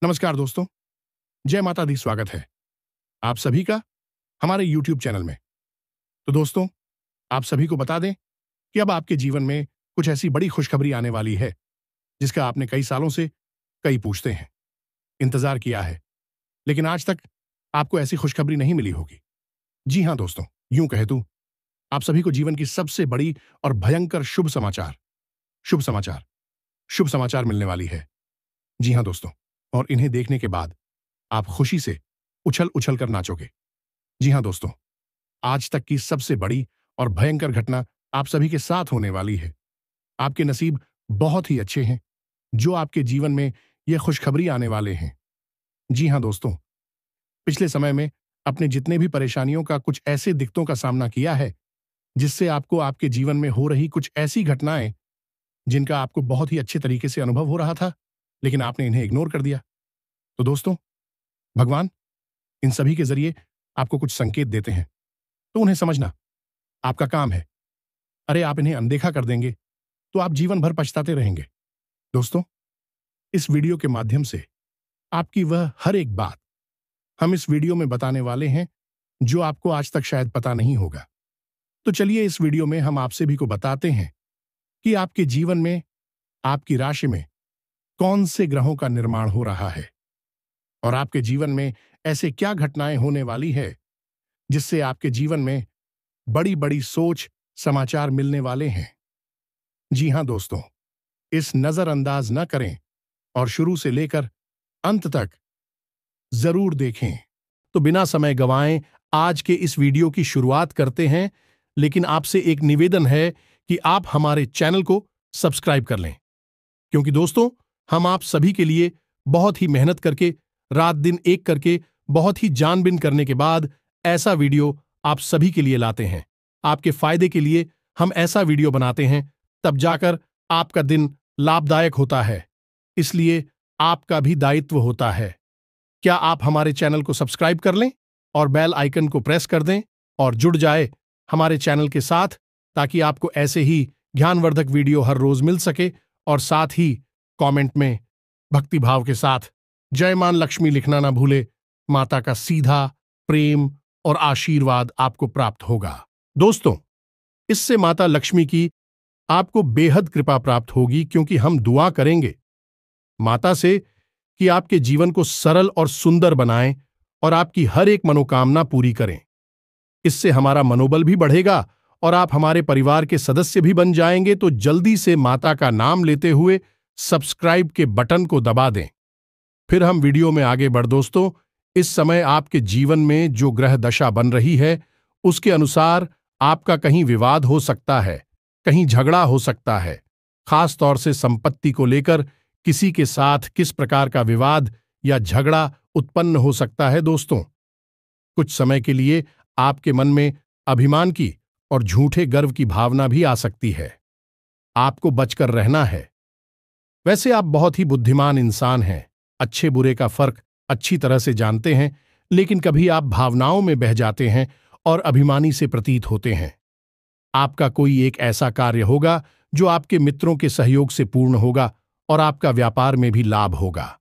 नमस्कार दोस्तों, जय माता दी। स्वागत है आप सभी का हमारे YouTube चैनल में। तो दोस्तों, आप सभी को बता दें कि अब आपके जीवन में कुछ ऐसी बड़ी खुशखबरी आने वाली है जिसका आपने कई सालों से, कई पूछते हैं, इंतजार किया है, लेकिन आज तक आपको ऐसी खुशखबरी नहीं मिली होगी। जी हां दोस्तों, यूं कहे तो आप सभी को जीवन की सबसे बड़ी और भयंकर शुभ समाचार शुभ समाचार मिलने वाली है। जी हां दोस्तों, और इन्हें देखने के बाद आप खुशी से उछल उछल कर नाचोगे। जी हां दोस्तों, आज तक की सबसे बड़ी और भयंकर घटना आप सभी के साथ होने वाली है। आपके नसीब बहुत ही अच्छे हैं जो आपके जीवन में ये खुशखबरी आने वाले हैं। जी हां दोस्तों, पिछले समय में अपने जितने भी परेशानियों का, कुछ ऐसे दिक्कतों का सामना किया है जिससे आपको आपके जीवन में हो रही कुछ ऐसी घटनाएं जिनका आपको बहुत ही अच्छे तरीके से अनुभव हो रहा था, लेकिन आपने इन्हें इग्नोर कर दिया। तो दोस्तों, भगवान इन सभी के जरिए आपको कुछ संकेत देते हैं, तो उन्हें समझना आपका काम है। अरे आप इन्हें अनदेखा कर देंगे तो आप जीवन भर पछताते रहेंगे। दोस्तों, इस वीडियो के माध्यम से आपकी वह हर एक बात हम इस वीडियो में बताने वाले हैं जो आपको आज तक शायद पता नहीं होगा। तो चलिए इस वीडियो में हम आप सभी को बताते हैं कि आपके जीवन में, आपकी राशि में कौन से ग्रहों का निर्माण हो रहा है और आपके जीवन में ऐसे क्या घटनाएं होने वाली है जिससे आपके जीवन में बड़ी बड़ी सोच समाचार मिलने वाले हैं। जी हां दोस्तों, इस नजरअंदाज न करें और शुरू से लेकर अंत तक जरूर देखें। तो बिना समय गंवाएं आज के इस वीडियो की शुरुआत करते हैं, लेकिन आपसे एक निवेदन है कि आप हमारे चैनल को सब्सक्राइब कर लें, क्योंकि दोस्तों हम आप सभी के लिए बहुत ही मेहनत करके, रात दिन एक करके, बहुत ही जानबीन करने के बाद ऐसा वीडियो आप सभी के लिए लाते हैं। आपके फायदे के लिए हम ऐसा वीडियो बनाते हैं, तब जाकर आपका दिन लाभदायक होता है। इसलिए आपका भी दायित्व होता है। क्या आप हमारे चैनल को सब्सक्राइब कर लें और बेल आइकन को प्रेस कर दें और जुड़ जाए हमारे चैनल के साथ, ताकि आपको ऐसे ही ज्ञानवर्धक वीडियो हर रोज मिल सके। और साथ ही कमेंट में भक्तिभाव के साथ जय मां लक्ष्मी लिखना ना भूले। माता का सीधा प्रेम और आशीर्वाद आपको प्राप्त होगा। दोस्तों, इससे माता लक्ष्मी की आपको बेहद कृपा प्राप्त होगी, क्योंकि हम दुआ करेंगे माता से कि आपके जीवन को सरल और सुंदर बनाएं और आपकी हर एक मनोकामना पूरी करें। इससे हमारा मनोबल भी बढ़ेगा और आप हमारे परिवार के सदस्य भी बन जाएंगे। तो जल्दी से माता का नाम लेते हुए सब्सक्राइब के बटन को दबा दें। फिर हम वीडियो में आगे बढ़। दोस्तों, इस समय आपके जीवन में जो ग्रह दशा बन रही है उसके अनुसार आपका कहीं विवाद हो सकता है, कहीं झगड़ा हो सकता है। खास तौर से संपत्ति को लेकर किसी के साथ किस प्रकार का विवाद या झगड़ा उत्पन्न हो सकता है। दोस्तों, कुछ समय के लिए आपके मन में अभिमान की और झूठे गर्व की भावना भी आ सकती है। आपको बचकर रहना है। वैसे आप बहुत ही बुद्धिमान इंसान हैं, अच्छे बुरे का फर्क अच्छी तरह से जानते हैं, लेकिन कभी आप भावनाओं में बह जाते हैं और अभिमानी से प्रतीत होते हैं। आपका कोई एक ऐसा कार्य होगा जो आपके मित्रों के सहयोग से पूर्ण होगा और आपका व्यापार में भी लाभ होगा।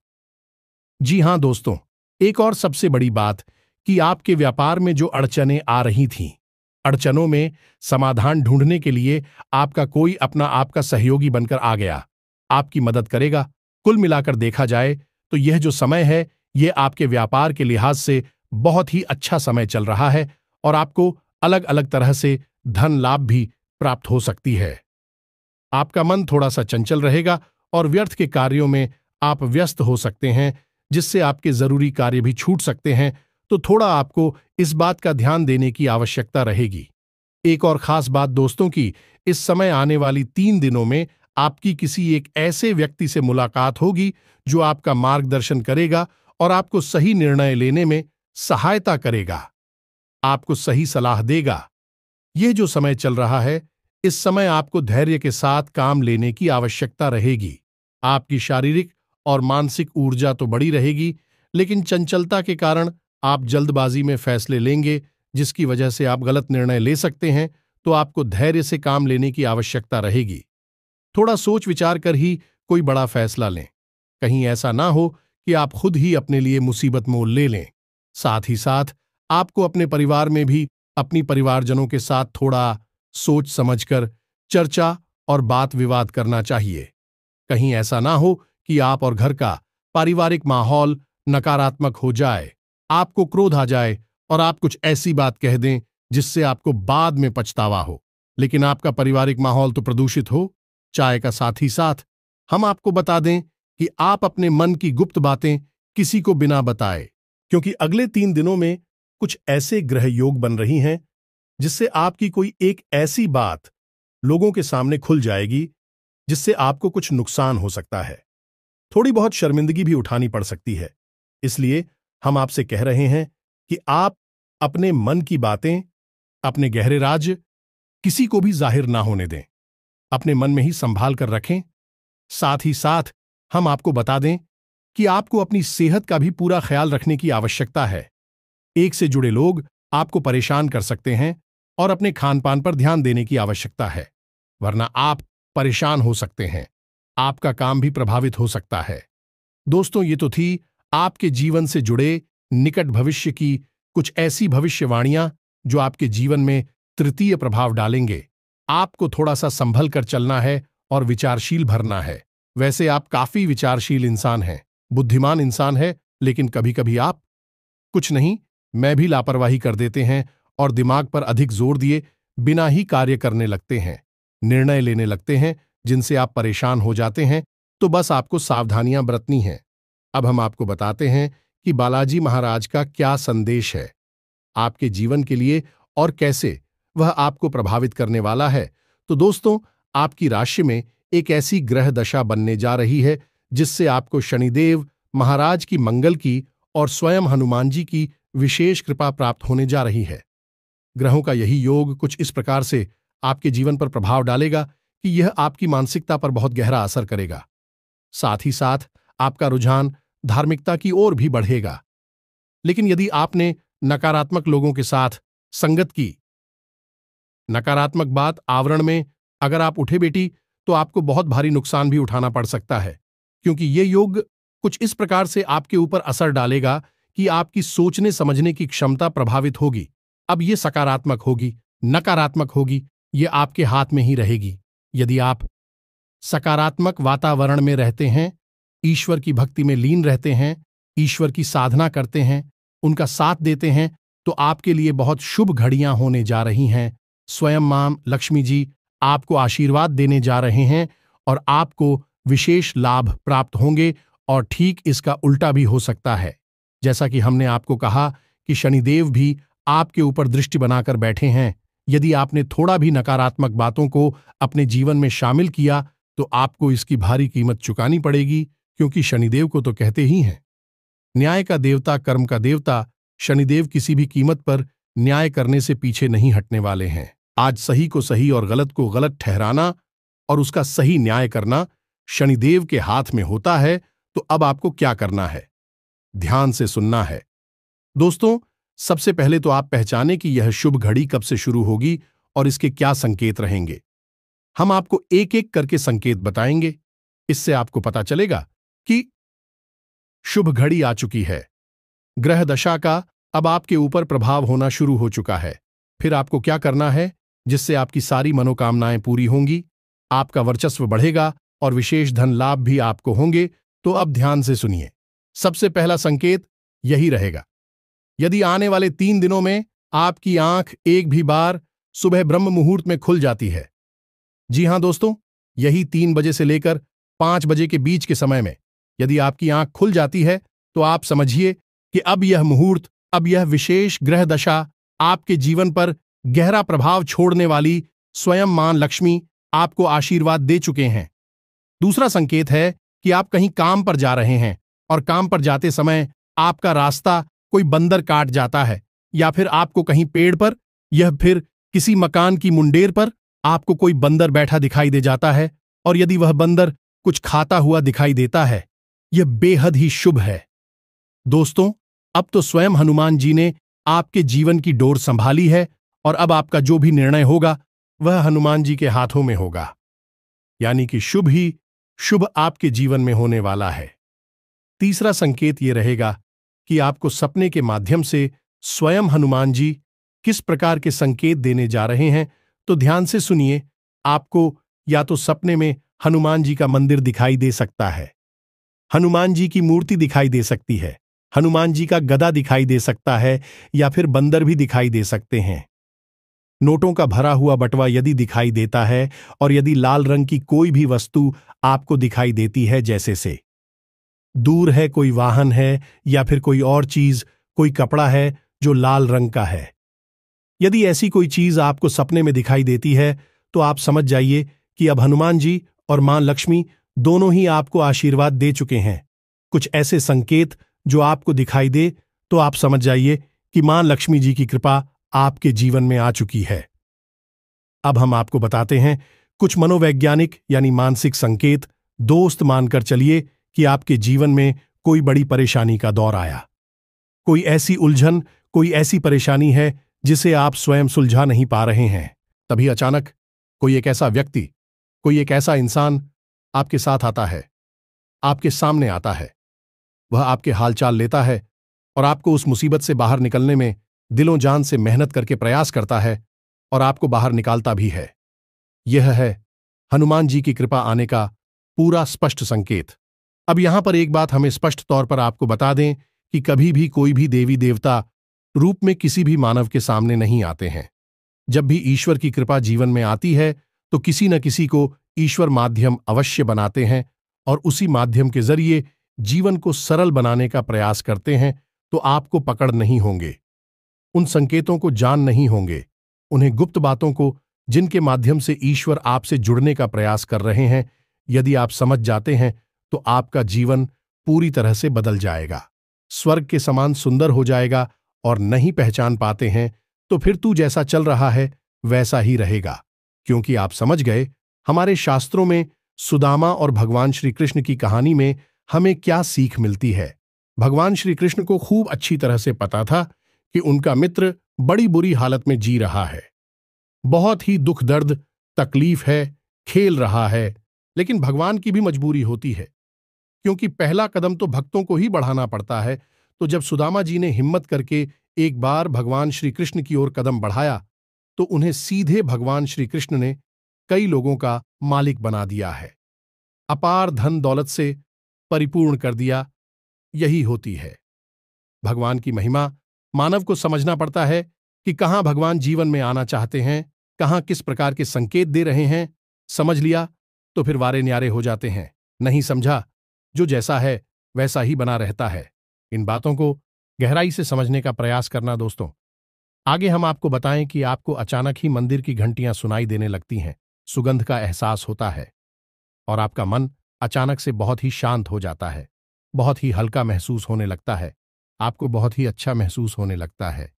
जी हां दोस्तों, एक और सबसे बड़ी बात कि आपके व्यापार में जो अड़चनें आ रही थीं, अड़चनों में समाधान ढूंढने के लिए आपका कोई अपना आपका सहयोगी बनकर आ गया, आपकी मदद करेगा। कुल मिलाकर देखा जाए तो यह जो समय है, यह आपके व्यापार के लिहाज से बहुत ही अच्छा समय चल रहा है और आपको अलग अलग तरह से धन लाभ भी प्राप्त हो सकती है। आपका मन थोड़ा सा चंचल रहेगा और व्यर्थ के कार्यों में आप व्यस्त हो सकते हैं, जिससे आपके जरूरी कार्य भी छूट सकते हैं। तो थोड़ा आपको इस बात का ध्यान देने की आवश्यकता रहेगी। एक और खास बात दोस्तों की इस समय आने वाली 3 दिनों में आपकी किसी एक ऐसे व्यक्ति से मुलाकात होगी जो आपका मार्गदर्शन करेगा और आपको सही निर्णय लेने में सहायता करेगा, आपको सही सलाह देगा। ये जो समय चल रहा है, इस समय आपको धैर्य के साथ काम लेने की आवश्यकता रहेगी। आपकी शारीरिक और मानसिक ऊर्जा तो बड़ी रहेगी, लेकिन चंचलता के कारण आप जल्दबाजी में फैसले लेंगे, जिसकी वजह से आप गलत निर्णय ले सकते हैं। तो आपको धैर्य से काम लेने की आवश्यकता रहेगी। थोड़ा सोच विचार कर ही कोई बड़ा फैसला लें। कहीं ऐसा ना हो कि आप खुद ही अपने लिए मुसीबत मोल ले लें। साथ ही साथ आपको अपने परिवार में भी अपनी परिवारजनों के साथ थोड़ा सोच समझकर चर्चा और बात विवाद करना चाहिए। कहीं ऐसा ना हो कि आप और घर का पारिवारिक माहौल नकारात्मक हो जाए, आपको क्रोध आ जाए और आप कुछ ऐसी बात कह दें जिससे आपको बाद में पछतावा हो, लेकिन आपका पारिवारिक माहौल तो प्रदूषित हो। चाय का साथ ही साथ हम आपको बता दें कि आप अपने मन की गुप्त बातें किसी को बिना बताए, क्योंकि अगले 3 दिनों में कुछ ऐसे ग्रह योग बन रही हैं जिससे आपकी कोई एक ऐसी बात लोगों के सामने खुल जाएगी जिससे आपको कुछ नुकसान हो सकता है। थोड़ी बहुत शर्मिंदगी भी उठानी पड़ सकती है। इसलिए हम आपसे कह रहे हैं कि आप अपने मन की बातें, अपने गहरे राज किसी को भी जाहिर ना होने दें, अपने मन में ही संभाल कर रखें। साथ ही साथ हम आपको बता दें कि आपको अपनी सेहत का भी पूरा ख्याल रखने की आवश्यकता है। एक से जुड़े लोग आपको परेशान कर सकते हैं और अपने खान पान पर ध्यान देने की आवश्यकता है, वरना आप परेशान हो सकते हैं, आपका काम भी प्रभावित हो सकता है। दोस्तों, ये तो थी आपके जीवन से जुड़े निकट भविष्य की कुछ ऐसी भविष्यवाणियां जो आपके जीवन में तृतीय प्रभाव डालेंगे। आपको थोड़ा सा संभल कर चलना है और विचारशील भरना है। वैसे आप काफी विचारशील इंसान हैं, बुद्धिमान इंसान है, लेकिन कभी कभी आप कुछ नहीं, मैं भी लापरवाही कर देते हैं और दिमाग पर अधिक जोर दिए बिना ही कार्य करने लगते हैं, निर्णय लेने लगते हैं जिनसे आप परेशान हो जाते हैं। तो बस आपको सावधानियां बरतनी हैं। अब हम आपको बताते हैं कि बालाजी महाराज का क्या संदेश है आपके जीवन के लिए और कैसे वह आपको प्रभावित करने वाला है। तो दोस्तों, आपकी राशि में एक ऐसी ग्रह दशा बनने जा रही है जिससे आपको शनिदेव महाराज की मंगल की और स्वयं हनुमान जी की विशेष कृपा प्राप्त होने जा रही है। ग्रहों का यही योग कुछ इस प्रकार से आपके जीवन पर प्रभाव डालेगा कि यह आपकी मानसिकता पर बहुत गहरा असर करेगा। साथ ही साथ आपका रुझान धार्मिकता की ओर भी बढ़ेगा। लेकिन यदि आपने नकारात्मक लोगों के साथ संगत की, नकारात्मक बात आवरण में अगर आप उठे बेटी, तो आपको बहुत भारी नुकसान भी उठाना पड़ सकता है, क्योंकि ये योग कुछ इस प्रकार से आपके ऊपर असर डालेगा कि आपकी सोचने समझने की क्षमता प्रभावित होगी। अब ये सकारात्मक होगी, नकारात्मक होगी, ये आपके हाथ में ही रहेगी। यदि आप सकारात्मक वातावरण में रहते हैं, ईश्वर की भक्ति में लीन रहते हैं, ईश्वर की साधना करते हैं, उनका साथ देते हैं, तो आपके लिए बहुत शुभ घड़ियां होने जा रही हैं। स्वयं मां लक्ष्मी जी आपको आशीर्वाद देने जा रहे हैं और आपको विशेष लाभ प्राप्त होंगे। और ठीक इसका उल्टा भी हो सकता है। जैसा कि हमने आपको कहा कि शनिदेव भी आपके ऊपर दृष्टि बनाकर बैठे हैं। यदि आपने थोड़ा भी नकारात्मक बातों को अपने जीवन में शामिल किया तो आपको इसकी भारी कीमत चुकानी पड़ेगी, क्योंकि शनिदेव को तो कहते ही हैं न्याय का देवता, कर्म का देवता। शनिदेव किसी भी कीमत पर न्याय करने से पीछे नहीं हटने वाले हैं। आज सही को सही और गलत को गलत ठहराना और उसका सही न्याय करना शनिदेव के हाथ में होता है। तो अब आपको क्या करना है? ध्यान से सुनना है। दोस्तों, सबसे पहले तो आप पहचाने कि यह शुभ घड़ी कब से शुरू होगी और इसके क्या संकेत रहेंगे। हम आपको एक एक करके संकेत बताएंगे। इससे आपको पता चलेगा कि शुभ घड़ी आ चुकी है। ग्रह दशा का अब आपके ऊपर प्रभाव होना शुरू हो चुका है। फिर आपको क्या करना है जिससे आपकी सारी मनोकामनाएं पूरी होंगी, आपका वर्चस्व बढ़ेगा और विशेष धन लाभ भी आपको होंगे। तो अब ध्यान से सुनिए। सबसे पहला संकेत यही रहेगा। यदि आने वाले 3 दिनों में आपकी आंख एक भी बार सुबह ब्रह्म मुहूर्त में खुल जाती है, जी हां दोस्तों, यही 3 बजे से लेकर 5 बजे के बीच के समय में यदि आपकी आंख खुल जाती है तो आप समझिए कि अब यह मुहूर्त, अब यह विशेष ग्रह दशा आपके जीवन पर गहरा प्रभाव छोड़ने वाली स्वयं मां लक्ष्मी आपको आशीर्वाद दे चुके हैं। दूसरा संकेत है कि आप कहीं काम पर जा रहे हैं और काम पर जाते समय आपका रास्ता कोई बंदर काट जाता है, या फिर आपको कहीं पेड़ पर या फिर किसी मकान की मुंडेर पर आपको कोई बंदर बैठा दिखाई दे जाता है, और यदि वह बंदर कुछ खाता हुआ दिखाई देता है, यह बेहद ही शुभ है। दोस्तों, अब तो स्वयं हनुमान जी ने आपके जीवन की डोर संभाली है और अब आपका जो भी निर्णय होगा वह हनुमान जी के हाथों में होगा। यानी कि शुभ ही शुभ आपके जीवन में होने वाला है। तीसरा संकेत ये रहेगा कि आपको सपने के माध्यम से स्वयं हनुमान जी किस प्रकार के संकेत देने जा रहे हैं, तो ध्यान से सुनिए। आपको या तो सपने में हनुमान जी का मंदिर दिखाई दे सकता है, हनुमान जी की मूर्ति दिखाई दे सकती है, हनुमान जी का गदा दिखाई दे सकता है, या फिर बंदर भी दिखाई दे सकते हैं। नोटों का भरा हुआ बटवा यदि दिखाई देता है और यदि लाल रंग की कोई भी वस्तु आपको दिखाई देती है, जैसे से दूर है कोई वाहन है या फिर कोई और चीज, कोई कपड़ा है जो लाल रंग का है, यदि ऐसी कोई चीज आपको सपने में दिखाई देती है तो आप समझ जाइए कि अब हनुमान जी और मां लक्ष्मी दोनों ही आपको आशीर्वाद दे चुके हैं। कुछ ऐसे संकेत जो आपको दिखाई दे तो आप समझ जाइए कि मां लक्ष्मी जी की कृपा आपके जीवन में आ चुकी है। अब हम आपको बताते हैं कुछ मनोवैज्ञानिक यानी मानसिक संकेत। दोस्त मानकर चलिए कि आपके जीवन में कोई बड़ी परेशानी का दौर आया, कोई ऐसी उलझन, कोई ऐसी परेशानी है जिसे आप स्वयं सुलझा नहीं पा रहे हैं। तभी अचानक कोई एक ऐसा व्यक्ति, कोई एक ऐसा इंसान आपके साथ आता है, आपके सामने आता है। वह आपके हालचाल लेता है और आपको उस मुसीबत से बाहर निकलने में दिलों जान से मेहनत करके प्रयास करता है और आपको बाहर निकालता भी है। यह है हनुमान जी की कृपा आने का पूरा स्पष्ट संकेत। अब यहां पर एक बात हमें स्पष्ट तौर पर आपको बता दें कि कभी भी कोई भी देवी देवता रूप में किसी भी मानव के सामने नहीं आते हैं। जब भी ईश्वर की कृपा जीवन में आती है तो किसी न किसी को ईश्वर माध्यम अवश्य बनाते हैं और उसी माध्यम के जरिए जीवन को सरल बनाने का प्रयास करते हैं। तो आपको पकड़ नहीं होंगे, उन संकेतों को जान नहीं होंगे, उन्हें गुप्त बातों को जिनके माध्यम से ईश्वर आपसे जुड़ने का प्रयास कर रहे हैं, यदि आप समझ जाते हैं तो आपका जीवन पूरी तरह से बदल जाएगा, स्वर्ग के समान सुंदर हो जाएगा। और नहीं पहचान पाते हैं तो फिर तू जैसा चल रहा है वैसा ही रहेगा, क्योंकि आप समझ गए हमारे शास्त्रों में सुदामा और भगवान श्री कृष्ण की कहानी में हमें क्या सीख मिलती है। भगवान श्री कृष्ण को खूब अच्छी तरह से पता था कि उनका मित्र बड़ी बुरी हालत में जी रहा है, बहुत ही दुख दर्द तकलीफ है, खेल रहा है, लेकिन भगवान की भी मजबूरी होती है, क्योंकि पहला कदम तो भक्तों को ही बढ़ाना पड़ता है। तो जब सुदामा जी ने हिम्मत करके एक बार भगवान श्री कृष्ण की ओर कदम बढ़ाया तो उन्हें सीधे भगवान श्री कृष्ण ने कई लोगों का मालिक बना दिया है, अपार धन दौलत से परिपूर्ण कर दिया। यही होती है भगवान की महिमा। मानव को समझना पड़ता है कि कहां भगवान जीवन में आना चाहते हैं, कहां किस प्रकार के संकेत दे रहे हैं। समझ लिया तो फिर वारे न्यारे हो जाते हैं, नहीं समझा जो जैसा है वैसा ही बना रहता है। इन बातों को गहराई से समझने का प्रयास करना दोस्तों। आगे हम आपको बताएं कि आपको अचानक ही मंदिर की घंटियां सुनाई देने लगती हैं, सुगंध का एहसास होता है और आपका मन अचानक से बहुत ही शांत हो जाता है, बहुत ही हल्का महसूस होने लगता है, आपको बहुत ही अच्छा महसूस होने लगता है।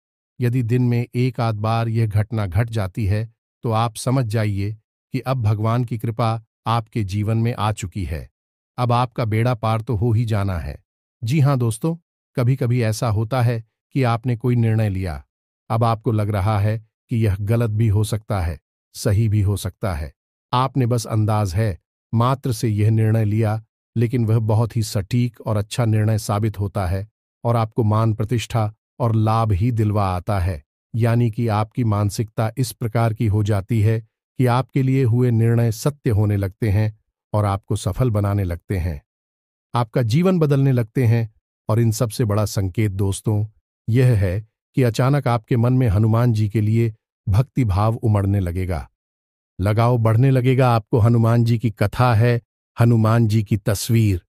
यदि दिन में एक आध बार यह घटना घट जाती है तो आप समझ जाइए कि अब भगवान की कृपा आपके जीवन में आ चुकी है, अब आपका बेड़ा पार तो हो ही जाना है। जी हां दोस्तों, कभी कभी ऐसा होता है कि आपने कोई निर्णय लिया, अब आपको लग रहा है कि यह गलत भी हो सकता है, सही भी हो सकता है। आपने बस अंदाज है मात्र से यह निर्णय लिया, लेकिन वह बहुत ही सटीक और अच्छा निर्णय साबित होता है और आपको मान प्रतिष्ठा और लाभ ही दिलवा आता है। यानी कि आपकी मानसिकता इस प्रकार की हो जाती है कि आपके लिए हुए निर्णय सत्य होने लगते हैं और आपको सफल बनाने लगते हैं, आपका जीवन बदलने लगते हैं। और इन सबसे बड़ा संकेत दोस्तों यह है कि अचानक आपके मन में हनुमान जी के लिए भक्ति भाव उमड़ने लगेगा, लगाव बढ़ने लगेगा। आपको हनुमान जी की कथा है, हनुमान जी की तस्वीर,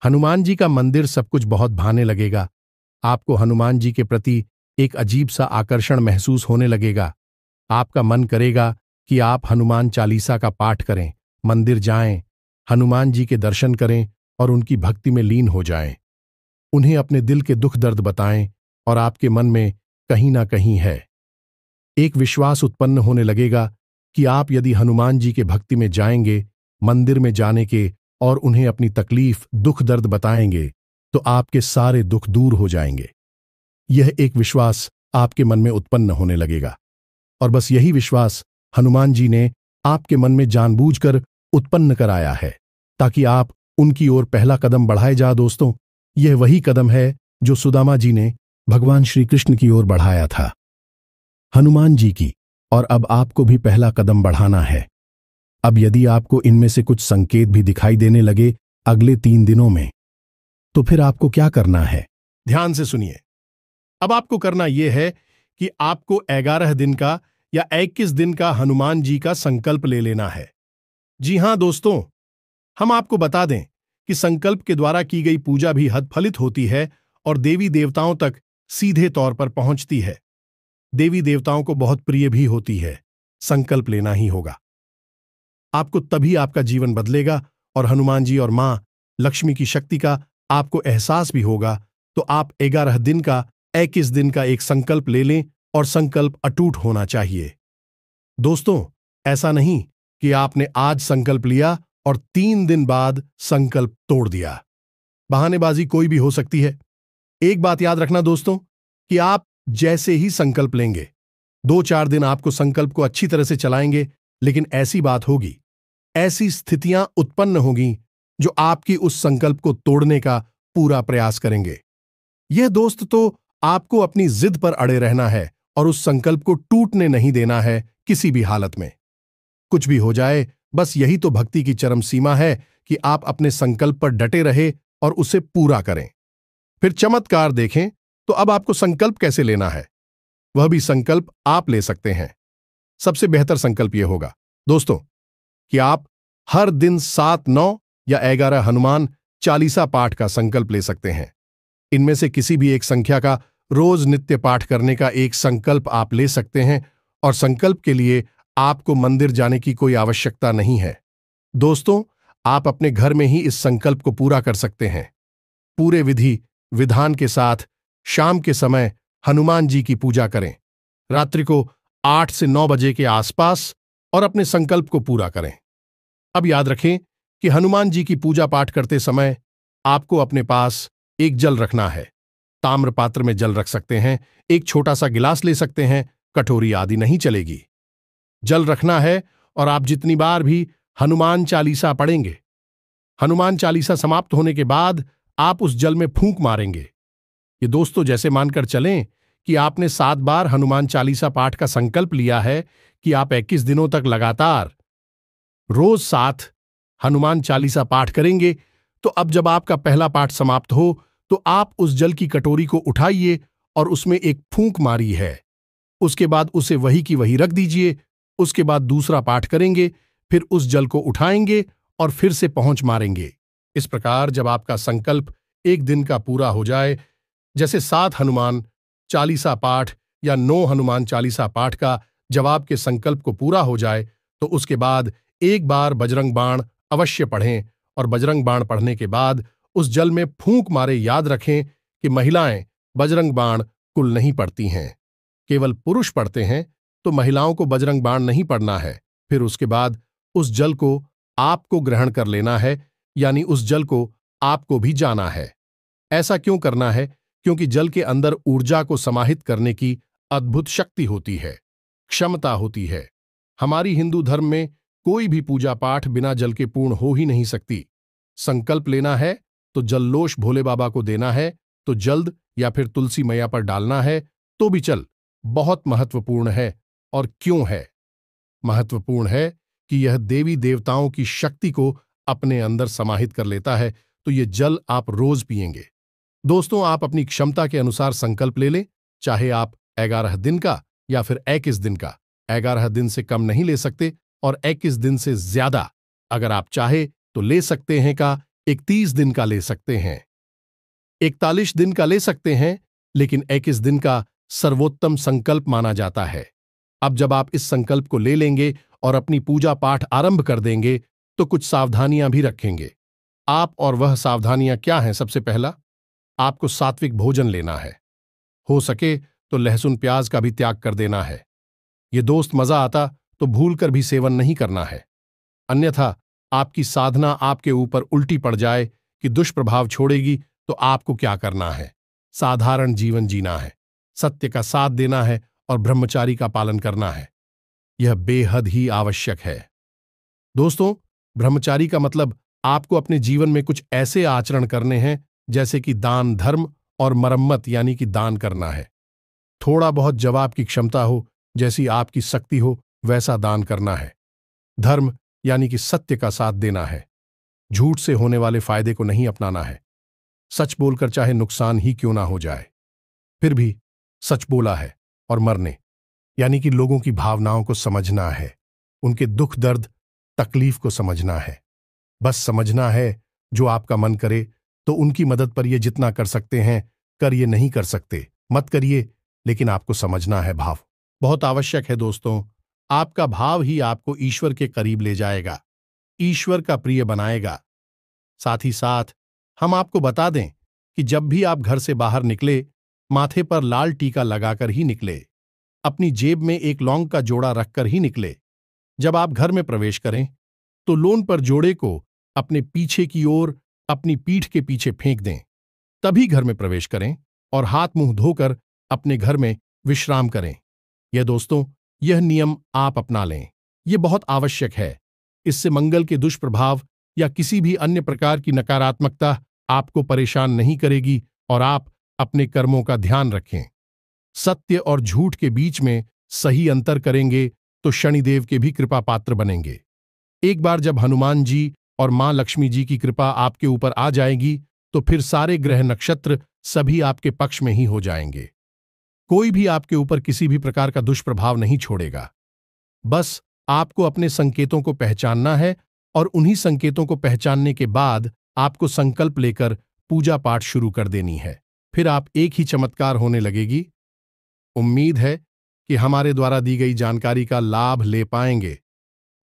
हनुमान जी का मंदिर सब कुछ बहुत भाने लगेगा। आपको हनुमान जी के प्रति एक अजीब सा आकर्षण महसूस होने लगेगा। आपका मन करेगा कि आप हनुमान चालीसा का पाठ करें, मंदिर जाएं, हनुमान जी के दर्शन करें और उनकी भक्ति में लीन हो जाएं, उन्हें अपने दिल के दुख दर्द बताएं। और आपके मन में कहीं ना कहीं है एक विश्वास उत्पन्न होने लगेगा कि आप यदि हनुमान जी के भक्ति में जाएंगे, मंदिर में जाने के और उन्हें अपनी तकलीफ दुख दर्द बताएंगे तो आपके सारे दुख दूर हो जाएंगे। यह एक विश्वास आपके मन में उत्पन्न होने लगेगा और बस यही विश्वास हनुमान जी ने आपके मन में जानबूझकर उत्पन्न कराया है ताकि आप उनकी ओर पहला कदम बढ़ाए जा दोस्तों। यह वही कदम है जो सुदामा जी ने भगवान श्री कृष्ण की ओर बढ़ाया था, हनुमान जी की। और अब आपको भी पहला कदम बढ़ाना है। अब यदि आपको इनमें से कुछ संकेत भी दिखाई देने लगे अगले 3 दिनों में, तो फिर आपको क्या करना है? ध्यान से सुनिए। अब आपको करना यह है कि आपको 11 दिन का या 21 दिन का हनुमान जी का संकल्प ले लेना है। जी हां दोस्तों, हम आपको बता दें कि संकल्प के द्वारा की गई पूजा भी हदफलित होती है और देवी देवताओं तक सीधे तौर पर पहुंचती है। देवी देवताओं को बहुत प्रिय भी होती है। संकल्प लेना ही होगा। आपको तभी आपका जीवन बदलेगा और हनुमान जी और मां लक्ष्मी की शक्ति का आपको एहसास भी होगा। तो आप 11 दिन का 21 दिन का एक संकल्प ले लें और संकल्प अटूट होना चाहिए। दोस्तों, ऐसा नहीं कि आपने आज संकल्प लिया और 3 दिन बाद संकल्प तोड़ दिया। बहानेबाजी कोई भी हो सकती है। एक बात याद रखना दोस्तों, कि आप जैसे ही संकल्प लेंगे, 2-4 दिन आपको संकल्प को अच्छी तरह से चलाएंगे, लेकिन ऐसी बात होगी, ऐसी स्थितियां उत्पन्न होगी जो आपकी उस संकल्प को तोड़ने का पूरा प्रयास करेंगे। यह दोस्त तो आपको अपनी जिद पर अड़े रहना है और उस संकल्प को टूटने नहीं देना है किसी भी हालत में। कुछ भी हो जाए, बस यही तो भक्ति की चरम सीमा है कि आप अपने संकल्प पर डटे रहे और उसे पूरा करें। फिर चमत्कार देखें। तो अब आपको संकल्प कैसे लेना है, वह भी संकल्प आप ले सकते हैं। सबसे बेहतर संकल्प यह होगा दोस्तों कि आप हर दिन 7, 9 या 11 हनुमान चालीसा पाठ का संकल्प ले सकते हैं। इनमें से किसी भी एक संख्या का रोज नित्य पाठ करने का एक संकल्प आप ले सकते हैं और संकल्प के लिए आपको मंदिर जाने की कोई आवश्यकता नहीं है। दोस्तों, आप अपने घर में ही इस संकल्प को पूरा कर सकते हैं। पूरे विधि विधान के साथ शाम के समय हनुमान जी की पूजा करें। रात्रि को 8 से 9 बजे के आसपास और अपने संकल्प को पूरा करें। अब याद रखें कि हनुमान जी की पूजा पाठ करते समय आपको अपने पास एक जल रखना है। ताम्र पात्र में जल रख सकते हैं, एक छोटा सा गिलास ले सकते हैं, कटोरी आदि नहीं चलेगी। जल रखना है और आप जितनी बार भी हनुमान चालीसा पढ़ेंगे, हनुमान चालीसा समाप्त होने के बाद आप उस जल में फूंक मारेंगे। ये दोस्तों जैसे मानकर चलें कि आपने 7 बार हनुमान चालीसा पाठ का संकल्प लिया है कि आप 21 दिनों तक लगातार रोज 7 हनुमान चालीसा पाठ करेंगे। तो अब जब आपका पहला पाठ समाप्त हो तो आप उस जल की कटोरी को उठाइए और उसमें एक फूंक मारी है। उसके बाद उसे वही की वही रख दीजिए। उसके बाद दूसरा पाठ करेंगे, फिर उस जल को उठाएंगे और फिर से पहुंच मारेंगे। इस प्रकार जब आपका संकल्प एक दिन का पूरा हो जाए, जैसे 7 हनुमान चालीसा पाठ या 9 हनुमान चालीसा पाठ का जब आपके संकल्प को पूरा हो जाए, तो उसके बाद एक बार बजरंग बाण अवश्य पढ़ें और बजरंग बाण पढ़ने के बाद उस जल में फूंक मारे याद रखें कि महिलाएं बजरंग बाण कुल नहीं पढ़ती हैं, केवल पुरुष पढ़ते हैं। तो महिलाओं को बजरंग बाण नहीं पढ़ना है। फिर उसके बाद उस जल को आपको ग्रहण कर लेना है, यानी उस जल को आपको भी जाना है। ऐसा क्यों करना है? क्योंकि जल के अंदर ऊर्जा को समाहित करने की अद्भुत शक्ति होती है, क्षमता होती है। हमारी हिंदू धर्म में कोई भी पूजा पाठ बिना जल के पूर्ण हो ही नहीं सकती। संकल्प लेना है तो जल्लोश भोले बाबा को देना है, तो जल्द या फिर तुलसी मैया पर डालना है तो भी चल। बहुत महत्वपूर्ण है। और क्यों है महत्वपूर्ण है? कि यह देवी देवताओं की शक्ति को अपने अंदर समाहित कर लेता है। तो ये जल आप रोज पिएंगे। दोस्तों, आप अपनी क्षमता के अनुसार संकल्प ले लें, चाहे आप 11 दिन का या फिर 21 दिन का। 11 दिन से कम नहीं ले सकते और 21 दिन से ज्यादा अगर आप चाहे तो ले सकते हैं का 31 दिन का ले सकते हैं, 41 दिन का ले सकते हैं, लेकिन 21 दिन का सर्वोत्तम संकल्प माना जाता है। अब जब आप इस संकल्प को ले लेंगे और अपनी पूजा पाठ आरंभ कर देंगे तो कुछ सावधानियां भी रखेंगे आप। और वह सावधानियां क्या हैं? सबसे पहला, आपको सात्विक भोजन लेना है। हो सके तो लहसुन प्याज का भी त्याग कर देना है। ये दोस्त मजा आता तो भूल कर भी सेवन नहीं करना है, अन्यथा आपकी साधना आपके ऊपर उल्टी पड़ जाए कि दुष्प्रभाव छोड़ेगी। तो आपको क्या करना है? साधारण जीवन जीना है, सत्य का साथ देना है और ब्रह्मचारी का पालन करना है। यह बेहद ही आवश्यक है। दोस्तों, ब्रह्मचारी का मतलब आपको अपने जीवन में कुछ ऐसे आचरण करने हैं जैसे कि दान धर्म और मरम्मत यानी कि दान करना है। थोड़ा बहुत जवाब की क्षमता हो, जैसी आपकी शक्ति हो वैसा दान करना है। धर्म यानी कि सत्य का साथ देना है। झूठ से होने वाले फायदे को नहीं अपनाना है। सच बोलकर चाहे नुकसान ही क्यों ना हो जाए, फिर भी सच बोला है। और मरने यानी कि लोगों की भावनाओं को समझना है, उनके दुख दर्द तकलीफ को समझना है। बस समझना है, जो आपका मन करे तो उनकी मदद पर ये जितना कर सकते हैं कर, ये नहीं कर सकते मत करिए, लेकिन आपको समझना है। भाव बहुत आवश्यक है दोस्तों। आपका भाव ही आपको ईश्वर के करीब ले जाएगा, ईश्वर का प्रिय बनाएगा। साथ ही साथ हम आपको बता दें कि जब भी आप घर से बाहर निकले, माथे पर लाल टीका लगाकर ही निकले, अपनी जेब में एक लौंग का जोड़ा रखकर ही निकले। जब आप घर में प्रवेश करें तो लोन पर जोड़े को अपने पीछे की ओर अपनी पीठ के पीछे फेंक दें, तभी घर में प्रवेश करें और हाथ मुंह धोकर अपने घर में विश्राम करें। यह नियम आप अपना लें, यह बहुत आवश्यक है। इससे मंगल के दुष्प्रभाव या किसी भी अन्य प्रकार की नकारात्मकता आपको परेशान नहीं करेगी और आप अपने कर्मों का ध्यान रखें। सत्य और झूठ के बीच में सही अंतर करेंगे तो शनिदेव के भी कृपा पात्र बनेंगे। एक बार जब हनुमान जी और मां लक्ष्मी जी की कृपा आपके ऊपर आ जाएगी तो फिर सारे ग्रह नक्षत्र सभी आपके पक्ष में ही हो जाएंगे। कोई भी आपके ऊपर किसी भी प्रकार का दुष्प्रभाव नहीं छोड़ेगा। बस आपको अपने संकेतों को पहचानना है और उन्हीं संकेतों को पहचानने के बाद आपको संकल्प लेकर पूजा पाठ शुरू कर देनी है। फिर आप एक ही चमत्कार होने लगेगी। उम्मीद है कि हमारे द्वारा दी गई जानकारी का लाभ ले पाएंगे,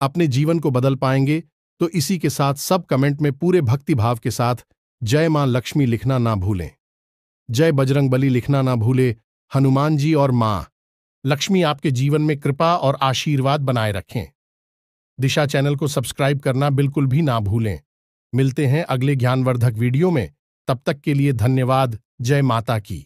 अपने जीवन को बदल पाएंगे। तो इसी के साथ सब कमेंट में पूरे भक्ति भाव के साथ जय मां लक्ष्मी लिखना ना भूलें, जय बजरंगबली लिखना ना भूले। हनुमान जी और मां लक्ष्मी आपके जीवन में कृपा और आशीर्वाद बनाए रखें। दिशा चैनल को सब्सक्राइब करना बिल्कुल भी ना भूलें। मिलते हैं अगले ज्ञानवर्धक वीडियो में, तब तक के लिए धन्यवाद। जय माता की।